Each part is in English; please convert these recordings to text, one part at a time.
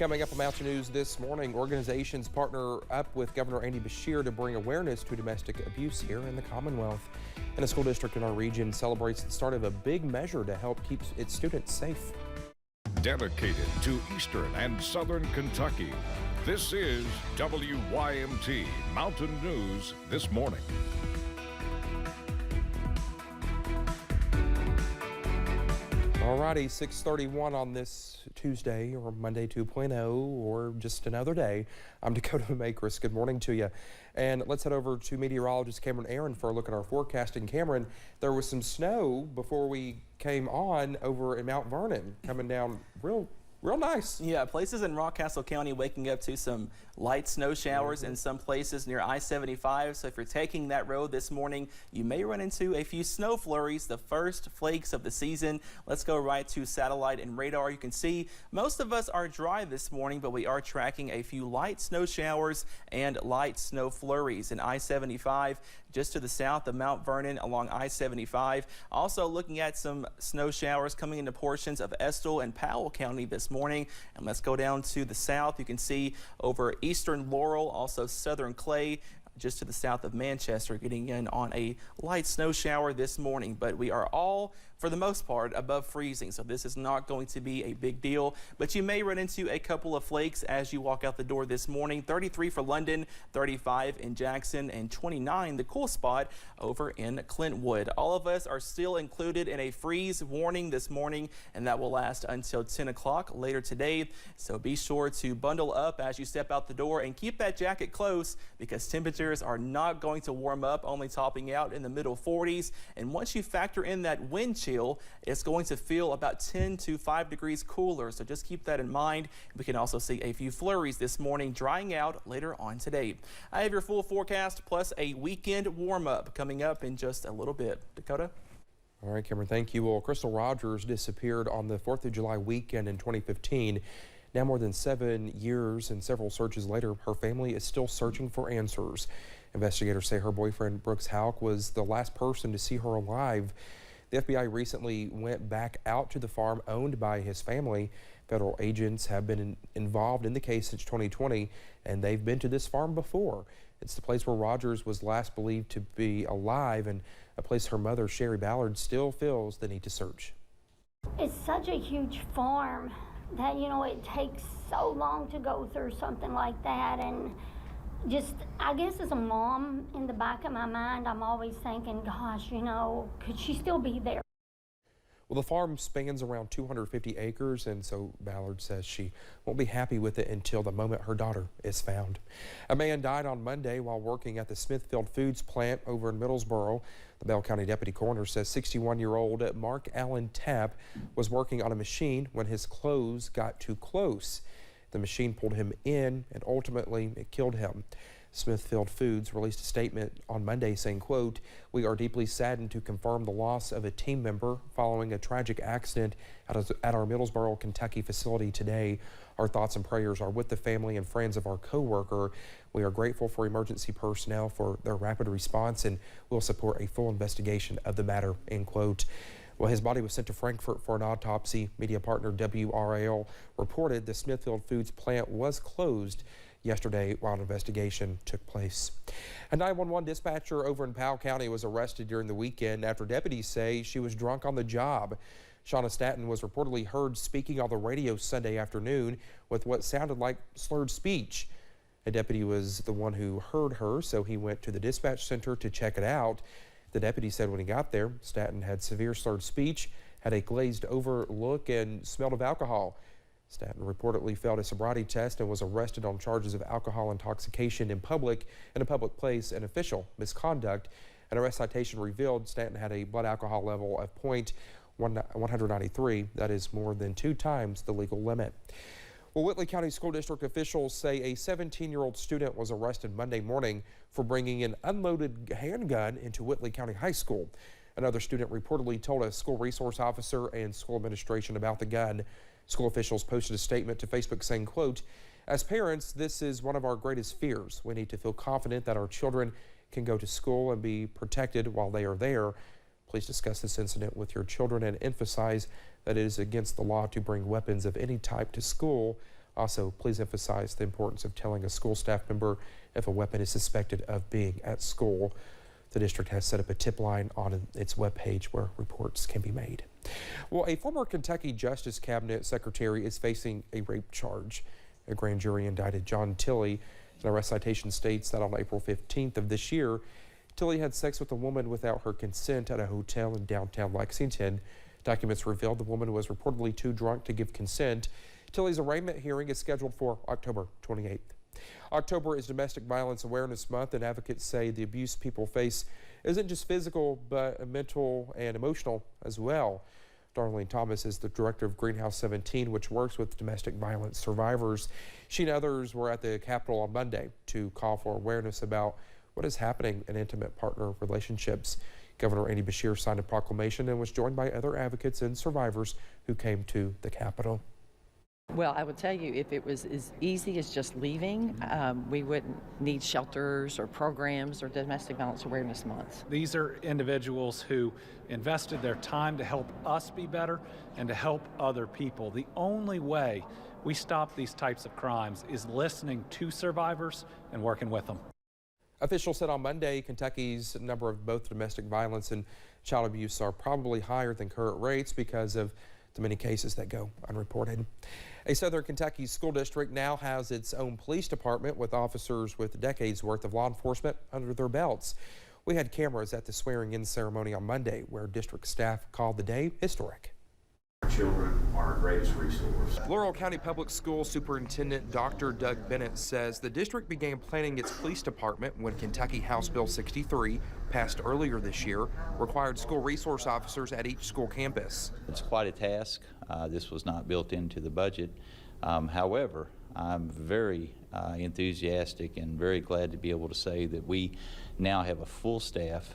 Coming up on Mountain News this morning, organizations partner up with Governor Andy Beshear to bring awareness to domestic abuse here in the Commonwealth. And a school district in our region celebrates the start of a big measure to help keep its students safe. Dedicated to Eastern and Southern Kentucky, this is WYMT Mountain News this morning. Alrighty, 6:31 on this Tuesday, or Monday 2.0, or just another day. I'm Dakota Makris. Good morning to you. And let's head over to meteorologist Cameron Aaron for a look at our forecasting. Cameron, there was some snow before we came on over in Mount Vernon, coming down real nice. Yeah, places in Rockcastle County waking up to some light snow showers in some places near I-75. So if you're taking that road this morning, you may run into a few snow flurries, the first flakes of the season. Let's go right to satellite and radar. You can see most of us are dry this morning, but we are tracking a few light snow showers and light snow flurries in I-75 just to the south of Mount Vernon along I-75. Also looking at some snow showers coming into portions of Estill and Powell County this morning. And let's go down to the south. You can see over eastern Laurel, also southern Clay, just to the south of Manchester, getting in on a light snow shower this morning. But we are all, for the most part, above freezing, so this is not going to be a big deal. But you may run into a couple of flakes as you walk out the door this morning. 33 for London, 35 in Jackson, and 29 the cool spot over in Clintwood. All of us are still included in a freeze warning this morning, and that will last until 10 o'clock later today. So be sure to bundle up as you step out the door and keep that jacket close, because temperatures are not going to warm up, only topping out in the middle 40s. And once you factor in that wind chill, it's going to feel about 10 to 5 degrees cooler. So just keep that in mind. We can also see a few flurries this morning, drying out later on today. I have your full forecast plus a weekend warm up coming up in just a little bit. Dakota? All right, Cameron, thank you. Well, Crystal Rogers disappeared on the 4th of July weekend in 2015. Now more than 7 years and several searches later, her family is still searching for answers. Investigators say her boyfriend, Brooks Houck, was the last person to see her alive. The FBI recently went back out to the farm owned by his family. Federal agents have been involved in the case since 2020, and they've been to this farm before. It's the place where Rogers was last believed to be alive, and a place her mother, Sherry Ballard, still feels the need to search. It's such a huge farm that, you know, it takes so long to go through something like that. And just, I guess as a mom, in the back of my mind, I'm always thinking, gosh, you know, could she still be there? Well, the farm spans around 250 acres, and so Ballard says she won't be happy with it until the moment her daughter is found. A man died on Monday while working at the Smithfield Foods plant over in Middlesboro. The Bell County Deputy Coroner says 61-year-old Mark Allen Tapp was working on a machine when his clothes got too close. The machine pulled him in, and ultimately it killed him. Smithfield Foods released a statement on Monday saying, quote, "We are deeply saddened to confirm the loss of a team member following a tragic accident at our Middlesboro, Kentucky facility today. Our thoughts and prayers are with the family and friends of our co-worker. We are grateful for emergency personnel for their rapid response and will support a full investigation of the matter," end quote. Well, his body was sent to Frankfurt for an autopsy. Media partner WRAL reported the Smithfield Foods plant was closed yesterday while an investigation took place. A 911 dispatcher over in Powell County was arrested during the weekend after deputies say she was drunk on the job. Shauna Staton was reportedly heard speaking on the radio Sunday afternoon with what sounded like slurred speech. A deputy was the one who heard her, so he went to the dispatch center to check it out. The deputy said when he got there, Staton had severe slurred speech, had a glazed over look, and smelled of alcohol. Staton reportedly failed a sobriety test and was arrested on charges of alcohol intoxication in a public place and official misconduct. An arrest citation revealed Staton had a blood alcohol level of .193. That is more than 2 times the legal limit. Well, Whitley County School District officials say a 17-year-old student was arrested Monday morning for bringing an unloaded handgun into Whitley County High School. Another student reportedly told a school resource officer and school administration about the gun. School officials posted a statement to Facebook saying, quote, "As parents, this is one of our greatest fears. We need to feel confident that our children can go to school and be protected while they are there. Please discuss this incident with your children and emphasize that it is against the law to bring weapons of any type to school. Also, please emphasize the importance of telling a school staff member if a weapon is suspected of being at school. The district has set up a tip line on its webpage where reports can be made. Well, a former Kentucky Justice Cabinet Secretary is facing a rape charge. A grand jury indicted John Tilley. An arrest citation states that on April 15th of this year, Tilley had sex with a woman without her consent at a hotel in downtown Lexington. Documents revealed the woman was reportedly too drunk to give consent. Tilley's arraignment hearing is scheduled for October 28th. October is Domestic Violence Awareness Month, and advocates say the abuse people face isn't just physical, but mental and emotional as well. Darlene Thomas is the director of Greenhouse 17, which works with domestic violence survivors. She and others were at the Capitol on Monday to call for awareness about what is happening in intimate partner relationships. Governor Andy Beshear signed a proclamation and was joined by other advocates and survivors who came to the Capitol. Well, I would tell you, if it was as easy as just leaving, we wouldn't need shelters or programs or domestic violence awareness months. These are individuals who invested their time to help us be better and to help other people. The only way we stop these types of crimes is listening to survivors and working with them. Officials said on Monday Kentucky's number of both domestic violence and child abuse are probably higher than current rates because of the many cases that go unreported. A Southern Kentucky school district now has its own police department with officers with decades worth of law enforcement under their belts. We had cameras at the swearing-in ceremony on Monday where district staff called the day historic. Children are our greatest resource. Laurel County Public Schools Superintendent Dr. Doug Bennett says the district began planning its police department when Kentucky House Bill 63, passed earlier this year, required school resource officers at each school campus. It's quite a task. This was not built into the budget. However, I'm very enthusiastic and very glad to be able to say that we now have a full staff.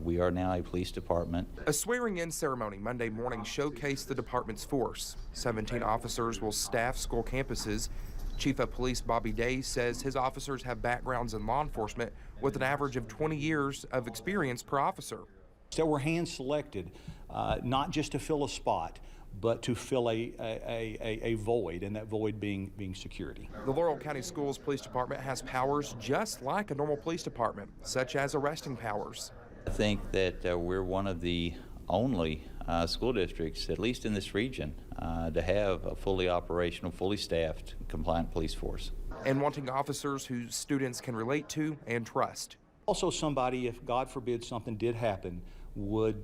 We are now a police department. A swearing-in ceremony Monday morning showcased the department's force. 17 officers will staff school campuses. Chief of Police Bobby Day says his officers have backgrounds in law enforcement with an average of 20 years of experience per officer. So we're hand-selected, not just to fill a spot, but to fill a void, and that void being security. The Laurel County Schools Police Department has powers just like a normal police department, such as arresting powers. I think that we're one of the only school districts, at least in this region, to have a fully operational, fully staffed, compliant police force. And wanting officers whose students can relate to and trust. Also somebody, if God forbid something did happen, would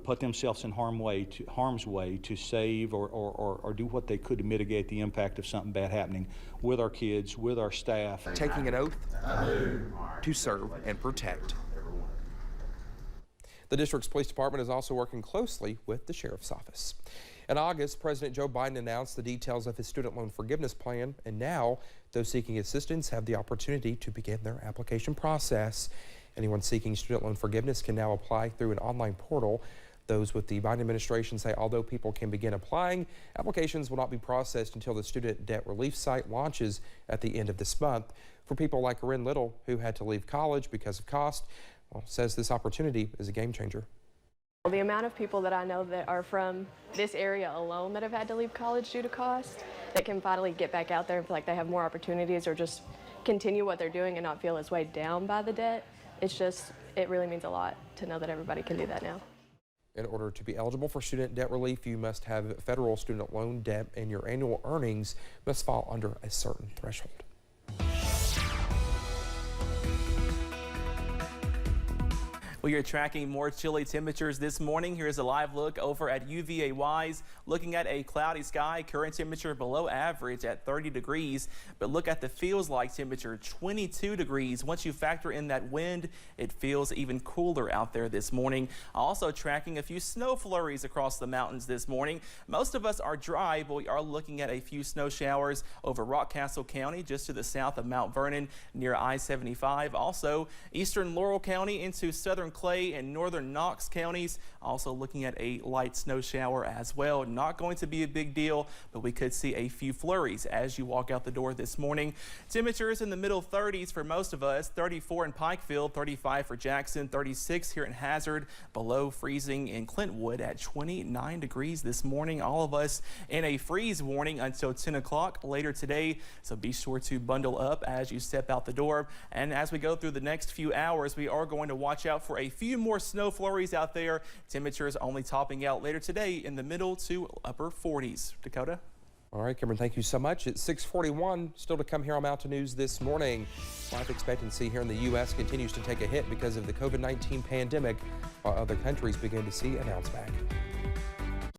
put themselves in harm's way to save or do what they could to mitigate the impact of something bad happening with our kids, with our staff. Taking an oath to serve and protect. The district's police department is also working closely with the sheriff's office. In August, President Joe Biden announced the details of his student loan forgiveness plan, and now those seeking assistance have the opportunity to begin their application process. Anyone seeking student loan forgiveness can now apply through an online portal. Those with the Biden administration say although people can begin applying, applications will not be processed until the student debt relief site launches at the end of this month. For people like Corinne Little, who had to leave college because of cost, says this opportunity is a game changer. The amount of people that I know that are from this area alone that have had to leave college due to cost, that can finally get back out there and feel like they have more opportunities or just continue what they're doing and not feel as weighed down by the debt. It really means a lot to know that everybody can do that now. In order to be eligible for student debt relief, you must have federal student loan debt and your annual earnings must fall under a certain threshold. We are tracking more chilly temperatures this morning. Here's a live look over at UVA Wise, looking at a cloudy sky, current temperature below average at 30 degrees. But look at the feels like temperature, 22 degrees. Once you factor in that wind, it feels even cooler out there this morning. Also tracking a few snow flurries across the mountains this morning. Most of us are dry, but we are looking at a few snow showers over Rockcastle County, just to the south of Mount Vernon near I-75. Also, eastern Laurel County into southern Clay and northern Knox counties. Also looking at a light snow shower as well. Not going to be a big deal, but we could see a few flurries as you walk out the door this morning. Temperatures in the middle 30s for most of us. 34 in Pikeville, 35 for Jackson, 36 here in Hazard, below freezing in Clintwood at 29 degrees this morning. All of us in a freeze warning until 10 o'clock later today, so be sure to bundle up as you step out the door. And as we go through the next few hours, we are going to watch out for a few more snow flurries out there. Temperatures only topping out later today in the middle to upper 40s. Dakota? All right, Cameron, thank you so much. It's 6:41, still to come here on Mountain News this morning. Life expectancy here in the U.S. continues to take a hit because of the COVID-19 pandemic, while other countries begin to see a bounce back.